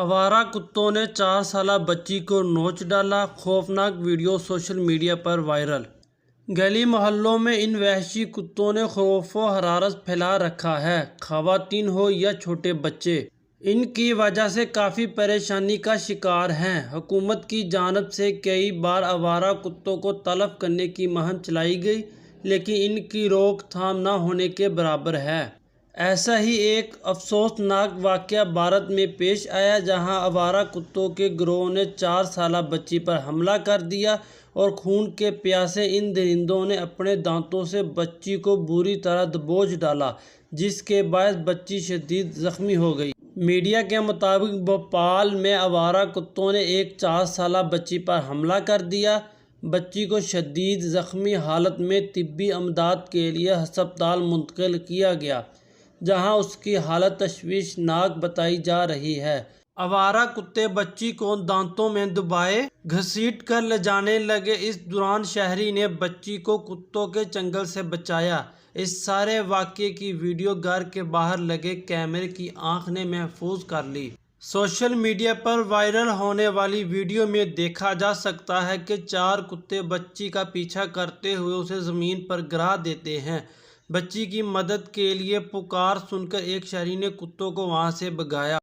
आवारा कुत्तों ने 4 साला बच्ची को नोच डाला। खौफनाक वीडियो सोशल मीडिया पर वायरल। गली मोहल्लों में इन वहशी कुत्तों ने खौफ व हरारत फैला रखा है। खवातीन हो या छोटे बच्चे, इनकी वजह से काफ़ी परेशानी का शिकार हैं। हुकूमत की जानिब से कई बार आवारा कुत्तों को तलब करने की मुहिम चलाई गई, लेकिन इनकी रोकथाम न होने के बराबर है। ऐसा ही एक अफसोसनाक वाक़या भारत में पेश आया, जहां आवारा कुत्तों के गिरोह ने 4 साला बच्ची पर हमला कर दिया और खून के प्यासे इन दरिंदों ने अपने दांतों से बच्ची को बुरी तरह दबोच डाला, जिसके बायस बच्ची शदीद ज़ख्मी हो गई। मीडिया के मुताबिक भोपाल में आवारा कुत्तों ने एक 4 साला बच्ची पर हमला कर दिया। बच्ची को शदीद ज़ख्मी हालत में तिब्बी इमदाद के लिए अस्पताल मुंतकिल किया गया, जहां उसकी हालत तशवीशनाक बताई जा रही है। आवारा कुत्ते बच्ची को दांतों में दबाए घसीट कर ले जाने लगे। इस दौरान शहरी ने बच्ची को कुत्तों के चंगल से बचाया। इस सारे वाक़े की वीडियो घर के बाहर लगे कैमरे की आंख ने महफूज कर ली। सोशल मीडिया पर वायरल होने वाली वीडियो में देखा जा सकता है कि 4 कुत्ते बच्ची का पीछा करते हुए उसे ज़मीन पर गिरा देते हैं। बच्ची की मदद के लिए पुकार सुनकर एक शहरी ने कुत्तों को वहां से भगाया।